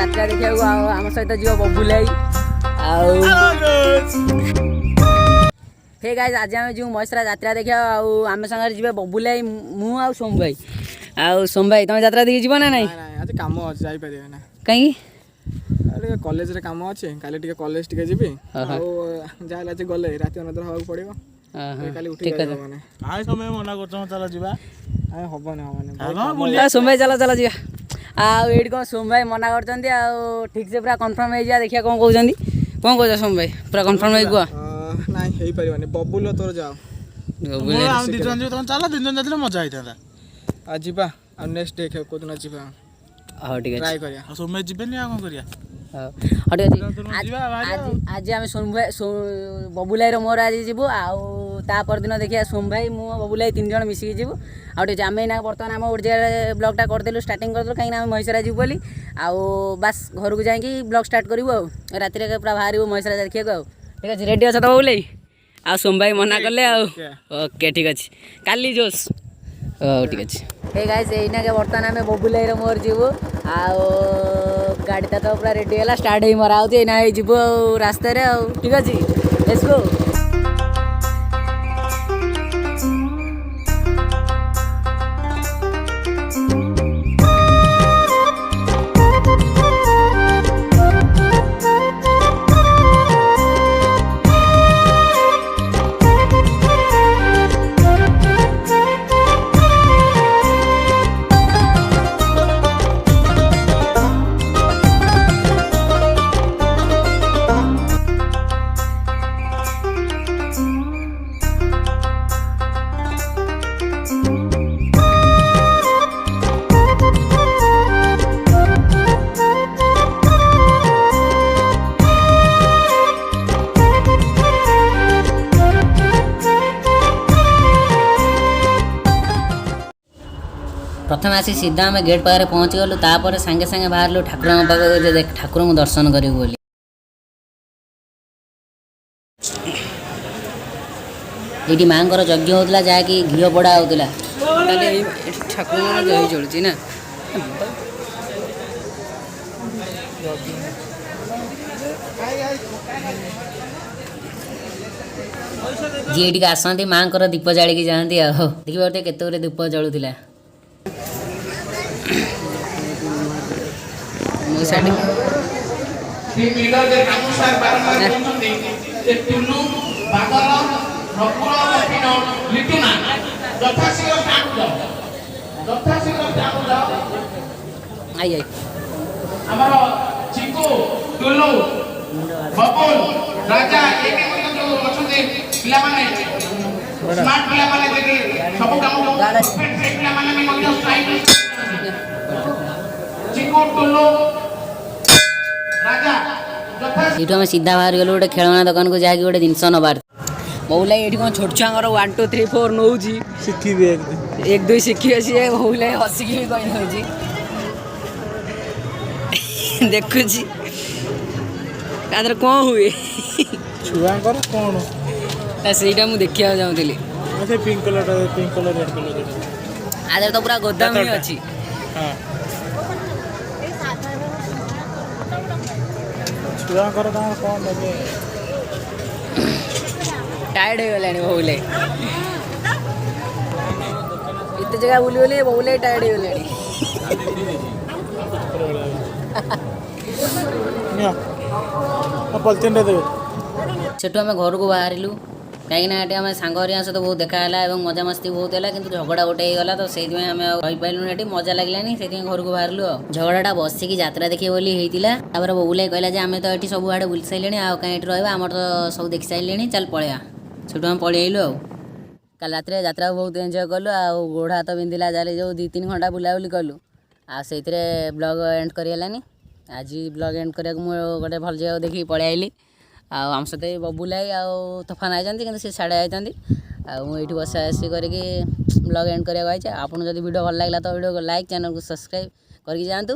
ଯାତ୍ରା ଦେଖିବାକୁ ଆଉ ଆମ ସହିତ ଯିବ ବବୁଲାଇ ଆଉ ହେ ଗାଇସ୍ ଆଜି ଆମେ ଯିବୁ ମହେଶରା ଯାତ୍ରା ଦେଖିବା ଆଉ ଆମ ସାଙ୍ଗରେ ଯିବେ ବବୁଲାଇ ମୁଁ ଆଉ ସୋମ ଭାଇ ଆଉ ସୋମ ଭାଇ ତମେ ଯାତ୍ରା ଦେଖି ଯିବ ନା ନାଇଁ? ଆଜି କାମ ଅଛି ଯାଇପାରିବେ ନା କାହିଁକି? ଟିକେ କଲେଜରେ କାମ ଅଛି କାଲି ଟିକେ କଲେଜ ଟିକେ ଯିବି ଆଉ ଯାହା ହେଲେ ଆଜି ଗଲେ ରାତି ଅନିଦ୍ରା ହବାକୁ ପଡ଼ିବ କାଲି ଉଠି ଯାଇବ ମାନେ ଆଇ ସମୟ ମନା କରୁଛ ଚାଲ ଯିବା ଆଇ ହବନି ସୋମ ଭାଇ ଚାଲ ଚାଲ ଯିବା ଆଉ ଏଇଠି କ'ଣ ସୋମ ଭାଇ ମନା କରୁଛନ୍ତି ଆଉ ଠିକ୍ ସେ ପୁରା କନଫର୍ମ ହେଇଯିବା ଦେଖିବା କ'ଣ କହୁଛନ୍ତି କ'ଣ କହୁଛ ସୋମ ଭାଇ ପୁରା କନଫର୍ମ ହେଇ କୁହ? ନାଇଁ ହେଇପାରିବନି ବବୁଲ ତୋର ଯାଅ ଆମେ ଦି ଜଣ ଯିବୁ ତମେ ଚାଲ ଦି ଜଣ ଯାଇଥିଲେ ମଜା ହେଇଥାନ୍ତା ଆଉ ଯିବା ଆଉ ନେକ୍ସଟ ଡେ କୋଉଦିନ ଯିବା ହଉ ଠିକ୍ ଅଛି ଟ୍ରାଏ କରିବା ଆଉ ସୋମେ ଯିବେନି ଆଉ କ'ଣ କରିବା ହଉ ଠିକ୍ ଅଛି ଆଜି ଆମେ ସୋମ ଭାଇ ବବୁଲାଇର ମୋର ଆଜି ଯିବୁ ଆଉ ତା ପରଦିନ ଦେଖିବା ସୋମ ଭାଇ ମୁଁ ବବୁଲାଇ 3 ଜଣ ମିଶିକି ଯିବୁ ଆଉ ଠିକ୍ ଅଛି ଆମେ ଏଇନା ବର୍ତ୍ତମାନ ଆମ ଓଡ଼ିଆରେ ବ୍ଲଗ୍ଟା କରିଦେଲୁ ଷ୍ଟାର୍ଟିଂ କରିଦେଲୁ କାହିଁକିନା ଆମେ ମହେଶରା ଯିବୁ ବୋଲି ଆଉ ବାସ୍ ଘରକୁ ଯାଇକି ବ୍ଲଗ୍ ଷ୍ଟାର୍ଟ କରିବୁ ଆଉ ରାତିରେ ପୁରା ବାହାରିବୁ ମହେଶରା ଦେଖିବାକୁ ଆଉ ଠିକ୍ ଅଛି ରେଡ଼ି ଅଛ ତ ବବୁଲାଇ ଆଉ ସୋମ ଭାଇ ମନା କଲେ ଆଉ ଓକେ ଠିକ୍ ଅଛି କାଲି ଜୋସ୍ ହଉ ଠିକ୍ ଅଛି ହେ ଗାଇସ୍ ଏଇନାକେ ବର୍ତ୍ତମାନ ଆମେ ବବୁଲାଇର ମୋର ଯିବୁ ଆଉ ଗାଡ଼ିଟା ତ ପୁରା ରେଡ଼ି ହେଲା ଷ୍ଟାର୍ଟ ହେଇ ମରା ହେଉଛି ଏଇନା ଯିବୁ ଆଉ ରାସ୍ତାରେ ଆଉ ଠିକ୍ ଅଛି ଲେଟ୍ସ ଗୋ प्रथम आसी सीधा आम गेट पाखे पहुँची गलु तापर सांगे सांगे बाहर ठाकुर पाखे ठाकुर को दर्शन करूँ बोली ये माँ यज्ञ होता जहाँकि घी पड़ा होता ठाकुर जही चलुची ना जी ये आसती माँ दीप जाड़ी जाती देखिए केत दीप जलूला ये आम सीधा बाहर गलु गोटे खेलना दुकान को जाकि गोटे जिनस नबार बबुलाई ये कौन छोट छुआ 1 2 3 4 नौ शिखी एक दुई शिखी सी बबुलाई हसिकी भी कही नौ देखु कौन हुए छुआ कौन से मुझे देखा चाहूली पिंक कलर रेड कलर आधे तो पूरा गोदाम ही अच्छी टायर्ड हो गलानी बबुलाई इतने जगह बुली बुली बबुलाई टायर्ड हो गलानी सेठू आम घर को बाहर कहीं आम सांग सहित बहुत देखाला और मजा मस्ती बहुत है कि झगड़ा गोटे होगा तो से आम रही मजा लगलानी से घर को बाहर झगड़ा बसिकी यात्रा देखिए बोली होता बबुलाई कहला आम तो ये सब आड़े बुली सारे आउ कहीं रहा तो सब देखी सारे चल पलैया सेठू आम पलैलु आ कल रात यात्रा बहुत एंजॉय कलु आ गोड़ हाथ बिंधिला जाले जो 2-3 घंटा बुलाबुली कलु आ से ब्लॉग एंड करेलानी आज ब्लॉग एंड करने गोटे भल जगह देखिए पलि आइली आम सहित बबुलाई तोफान आइंट कि साढ़े आइंट आईटी बसा बसी करके ब्लॉग एंड करने आई आपको जब वीडियो भल लगा तो वीडियो को लाइक चैनल को सब्सक्राइब करके जातु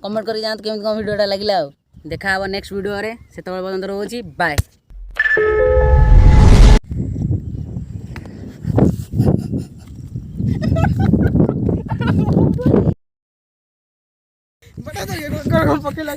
कमेंट करके जातु केमी कौन वीडियोटा लगे देखा नेक्स्ट वीडियो से पर्यंत रोची बाय। ବଟା ତ ଇଏ ପକେଇଲା